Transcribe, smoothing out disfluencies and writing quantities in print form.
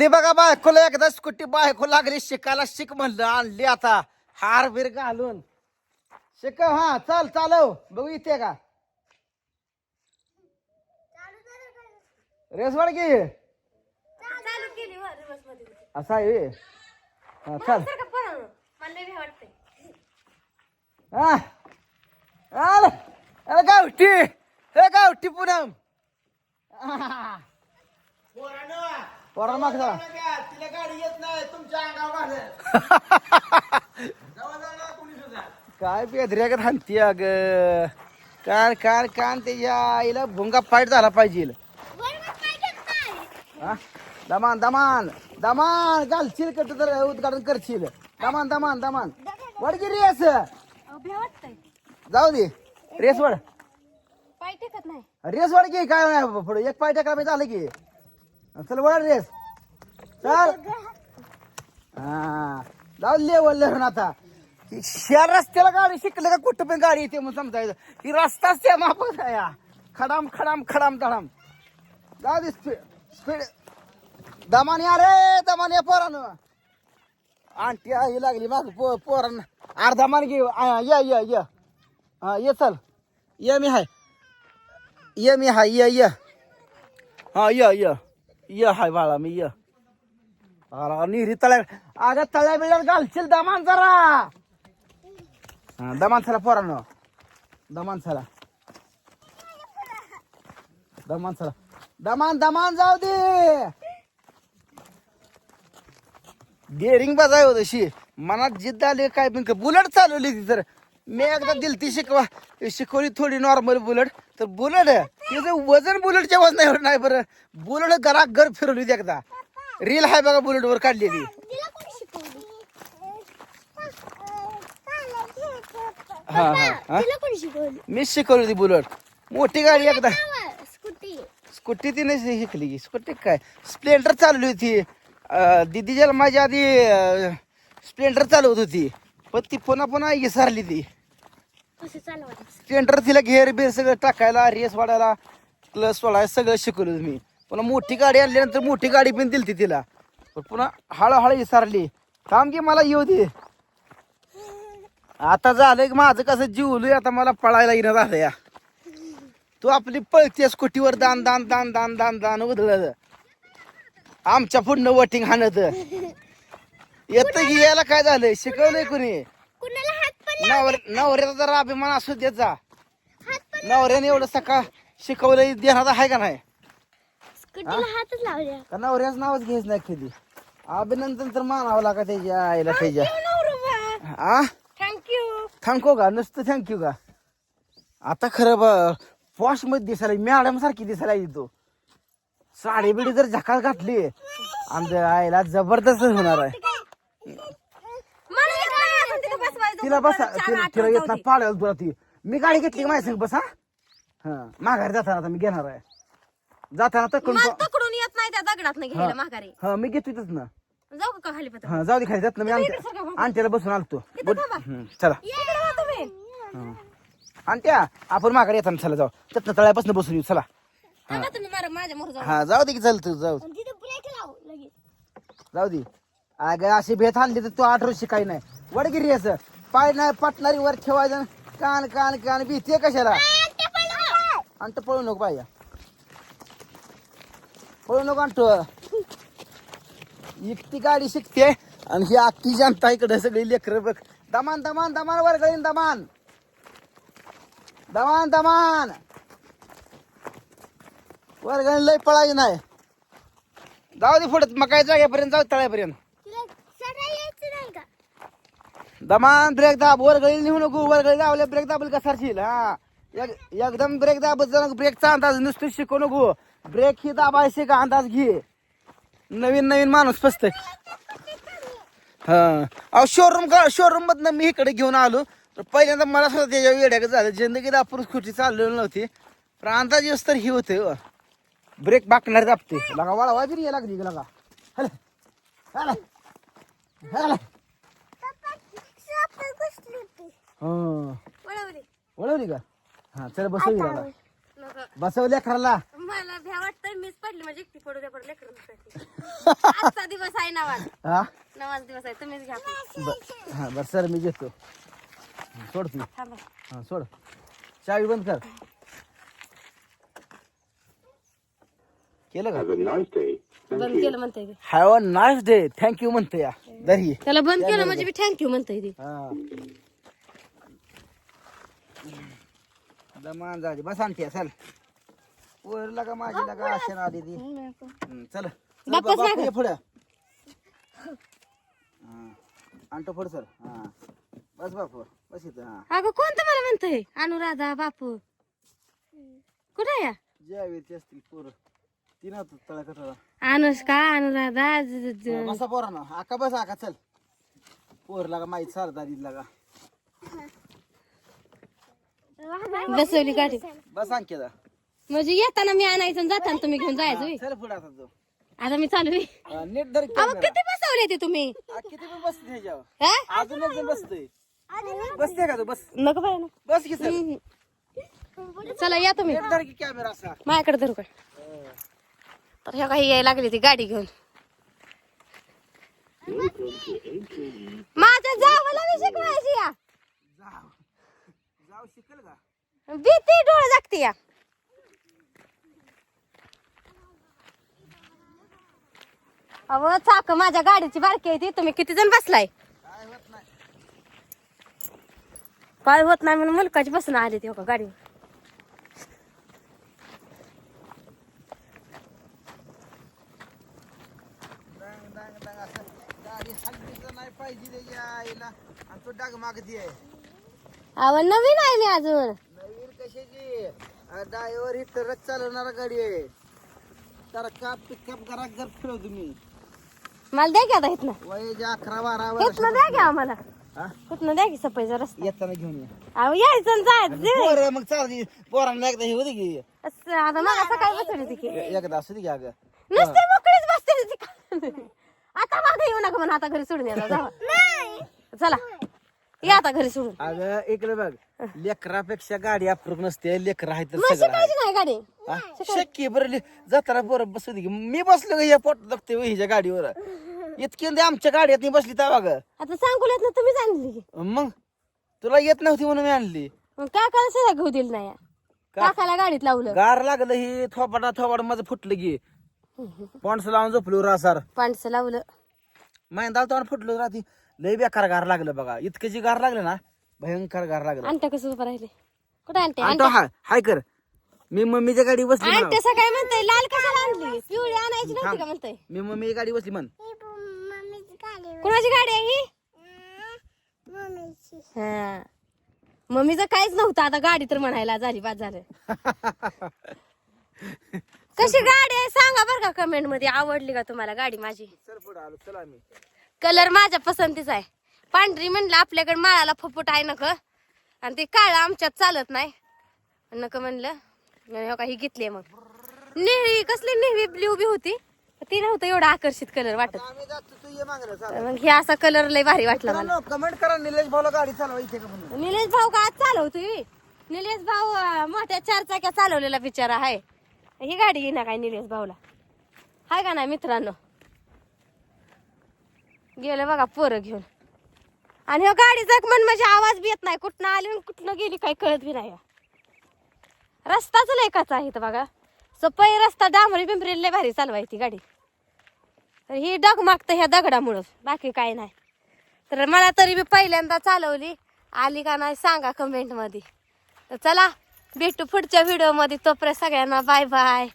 ते बघा बायकोला एकदा स्कूटी बायको लागली शिकायला शिक म्हणलं आणली आता हार बिर घालून शिकव. हा चल चालव बघू इथे का रेसवाड की असा आहे. हा चल हा अरे गावठी हे गावठी पूनम पोरा मागचा तिला गाडी येत नाही तुमच्या अंगावर काय बेदऱ्यागत हानती अग कार कार कान त्याच्या आईला भुंगा फाईट झाला पाहिजे. दमान दमान दमान घालशील कट तर उद्घाटन करशील. दमान दमान दमान वडगी रेस जाऊ दे रेस वड पाय टेकत नाही. रेस वड की काय नाही पुढे एक पाय टाका झालं की चल वड रेस चल. हा जाऊ लेवल आता ह्या रस्त्याला गाडी शिकलं का कुठं पण गाडी येते म्हणून समजायचं ही रस्ताच त्या मापक आहे. खडाम खडाम खडाम धडाम जाऊ दे स्पीड दमाने अरे दमाने पोरानं आंटी ही लागली माग पोरानं अर्धा मान घे. ये हा ये चल ये मी हाय ये मी हाय ये हा ये हाय बाळा मी ये अरे निरी तळ्या अगं तळ्या बिळ्यात घालशील दमान जरा. हा दमान चला पोरानं दमान चला दमान चला दमान दमान जाऊ दे. डेअरिंग बजाय होत अशी मनात जिद्द आली काय पण बुलेट चालवली ती तर मी एकदा दिलती शिकवली थोडी नॉर्मल बुलेट तर बुलेट तिचं वजन बुलेटच्या वजनावर नाही बरं बुलेट घर फिरवली ती एकदा रील आहे बघा बुलेट वर काढलेली. हा हा मी शिकवली ती बुलेट मोठी गाडी एकदा स्कूटी तिने शिकली की स्कूटी काय स्प्लेंडर चालवली होती. दिदी ज्याला माझ्या आधी स्प्लेंडर चालवत होती पण ती पुन्हा पुन्हा विसरली ती स्प्लेंडर तिला घेर बेर सगळं टाकायला रेस वाढायला क्लस वाढायला सगळं शिकवलं मी. पुन्हा मोठी गाडी आणल्यानंतर मोठी गाडी पण दिली तिला पण पुन्हा हळूहळू विसरली. थांब की मला येऊ दे आता झालं की माझं कसं जीवलोय आता मला पळायला येणं झालं या. तू आपली पळते स्कूटीवर दान दान दान दान दान दान उधळलं आमच्या पुढनं वटिंग हाणत येत की याला काय झालंय शिकवलंय कुणी नवऱ्याचा जरा अभिमान असू द्याचा. नवऱ्याने एवढं सकाळ शिकवलंय देण्यात आहे का नाही का नवऱ्याच नावच घ्यायच नाही कधी अभिनंदन तर मानावं लागा त्याच्या आईला त्याच्या. आ थँक्यू का नुसतं थँक्यू का आता खरं पॉश मध्ये दिसायला मॅडम सारखी दिसायला येतो. साडी बिडी जर झकाल घातली आमच्या आईला जबरदस्त होणार आहे. तिला बसा तिला येत ना पाळेल तुला ती मी गाडी घेतली माझ्या संग बस. हा माघारी जाताना आता मी घेणार आहे जाताना तकडून येत नाही त्या दगडात घ्यायला माघारी. हा मी घेतो तिथच ना जाऊ का खाली पत्र हा जाऊ दे खाली जात ना मी आणत्याला बसून आलतो चला आणत्या आपण माघारी येताना चला जाऊ तिथनं तळ्यापासून बसून येऊ चला. हा जाऊ दे की चल तू जाऊ जाऊ दे अगं अशी भेट आणली तर तू 8 रोज शिकाय नाही वडगिरी असं पाय नाही पटणारी वर ठेवायचं कान कान कान भीती कशाला आणतो पळू नको पाहिजे पळू नको आणतो एकटी गाडी शिकते आणि ही अख्खी जनता इकडे सगळी लेकरं बघ दमान दमान दमान वर गळीन दमान दमान दमान वर गळीन लय पळायची नाही. जाऊ दे पुढे मग काय जागेपर्यंत जाऊ तळ्यापर्यंत दमान ब्रेक दाब वर गळी नेऊ नको वर गळी दाबले ब्रेक दाबल कसारशील. हा एकदम ब्रेक दाबत जाऊ ब्रेकचा अंदाज नुसतं शिकू नको ब्रेक ही दाबायचे का अंदाज घे. नवीन नवीन माणूस फसत. हा शोरूम मधनं मी इकडे घेऊन आलो तर पहिल्यांदा मला सुद्धा त्याच्या वेड्याक झालं जिंदगीत आपण स्कूटी चाललेली नव्हती पण अंदाज येऊस तर ही होते ब्रेक बाकणार दाबते लगा वाळा वाजरी या लागली लगा हल हल हल वळवली का हा चल बसवली दादा नको. बसव लेकराला. मला भ्या वाटतंय मीच पडली म्हणजे एकटी पडू द्या पडू लेकरं. आजचा दिवस आहे नवाज. हा नवाज दिवस आहे तुम्हीच घ्या आपली. हा बरं सर मी घेतो. सोड तू. थांबा. हा सोड. चावी बंद कर. केलं का? बंद केलं म्हणताय ते. Have a nice day. Thank you म्हणते या दरी. त्याला बंद केलं म्हणजे मी थँक्यू म्हणताय ते. हा दमान झाली बस आणते चल. वर लगा माझी लगा आशा आली ती. चल बापच बापू ये पुढं. आणतो पुढं सर. हा बस बापू बस इथं. हा अगं कोणतं मला म्हणतंय अनुराधा बापू कुठे या ज्यावेळी ते असतील पोरं ती नव्हतं तळा कटळा. अनुष्का अनुराधा बसा पोरांना. आका बस आका चल. पोर लागा माहीत सारदारी लागा. बसवली गाडी बस आणखी दा. म्हणजे येताना मी आणायचं आणि जाताना तुम्ही घेऊन जायचं होय. चल पुढे आता तू. आता मी चालू आहे. नीट धर अहो किती बसवले ते तुम्ही किती पण बसते ह्याच्यावर. हा? अजून एक जण बसतोय. बसते का तू बस. नको बाय ना. बस की चल. चला या तुम्ही नीट धर की कॅमेरा असा. माझ्याकडे धरू का तर ह्या काही यायला लागली ती गाडी घेऊन. माझ्या जावाला मी शिकवायची या जाव जाव शिकल का? भीती डोळे जागती या. अहो चाक माझ्या गाडीची बारकी आहे ती. तुम्ही किती जण बसलाय? काय होत नाही. काय होत नाही म्हणून मुलकाची बसून आली ती हो गाडीवर. डांग डांग डांग असं गाडी हलकीच नाही पाहिजे त्याच्या आईला. आणि तू डाग मागती आहे. अहो नवीन आहे मी अजून. नवीन कशाची? ड्रायव्हर ही ट्रक चालवणारा गाडी आहे. तर का पिकअप करा घर फिरव तुम्ही. मला द्या की आता इथनं. वयाच्या 11-12 वर्ष. इथनं द्या की आम्हाला. हा? इथनं द्या की सफाईचा रस्ता. येताना घेऊन ये. अहो यायचं आणि जायचं. पोरं मग चालती पोरांना एकदा हे होते की असं आता मला सकाळी बसवली ती की एकदा असू दे की अगं. नुसते मोकळीच बसते ती. आता मागे येऊ नका म्हणून आता घरी सोडून यायला जावा. चला या आता घरी सोडून. अगं इकडे बघ. लेकरापेक्षा गाडी अप्रूप नसते. लेकर आहे तर मग सगळं आहे. शिकायची नाही गाडी. हा? शक्य बरं जाताना पोरं बसू दे की. मी बसलो का या पोट लागते हिच्या गाडीवर. इतकी आमच्या गाडीत बसली तर बघ. आता सांगूल्यात ना तुम्हीच आणली की. मग तुला येत नव्हती म्हणून मी आणली. मग काकाला सुद्धा घेऊ दिलं नाही. काकाला गाडीत लावलं. गार लागलं ही थोपाड माझं फुटलं की. पॉन्स लावून झोपलो रासार. पाणसं लावलं. मैंदाल तोंड फुटलो राहती. लय बेकार गार लागलं बघा. इतकं जी गार लागलं ना भयंकर गार लागलं. आणत्या कसं उभं राहिले कुठे आणते आणतो हाय कर. मी मम्मीच्या गाडी बसली म्हणा. आणते सकाळी म्हणताय लाल कशाला आणली पिवळी आणायची नव्हती का म्हणताय. मी मम्मीची गाडी बसली म्हण. कुणाची गाडी आहे ही? हा मम्मीचं काहीच नव्हतं. आता गाडी तर म्हणायला झाली बाद झालं. कशी गाडी आहे सांगा बरं का कमेंट मध्ये. आवडली का तुम्हाला गाडी माझी? चल पुढे आलो. चला मी कलर माझ्या पसंतीचा आहे. पांढरी म्हणलं आपल्याकडे माळाला फुफुट आहे नक आणि ते काळ आमच्यात चालत नाही नक म्हणलं काही घेतली. मग नेहवी कसली नेहवी ब्ल्यू बी होती ती नव्हतं एवढं आकर्षित कलर वाटत. आम्ही जातो तू ये मागणं. चला मग हे असा कलर लय भारी वाटला मला. कमेंट करा निलेश भाऊला गाडी चालवा इथे का म्हणून. निलेश भाऊ का आज चालवतोय? निलेश भाऊ मोठ्या 4 चाक्या चालवलेला बिचारा आहे. ही गाडी येईना काय निलेश भाऊला हाय का नाही मित्रांनो. गेलं बघा पोरं घेऊन. आणि हो गाडी जगमन म्हणजे आवाज बी येत नाही. कुठनं आली आणि कुठनं गेली काही कळत बी नाही. रस्ताच लय कच्चा आहे इथं बघा. सपई रस्ता डांबरी बिंबरी लय भारी चालवायची गाडी. तर ही डगमागतं ह्या दगडामुळं बाकी काय नाही. तर मला तरी बी पहिल्यांदा चालवली आली का नाही सांगा कमेंट मध्ये. तर चला भेटू पुढच्या व्हिडिओ मध्ये. तोपर्यंत सगळ्यांना बाय बाय.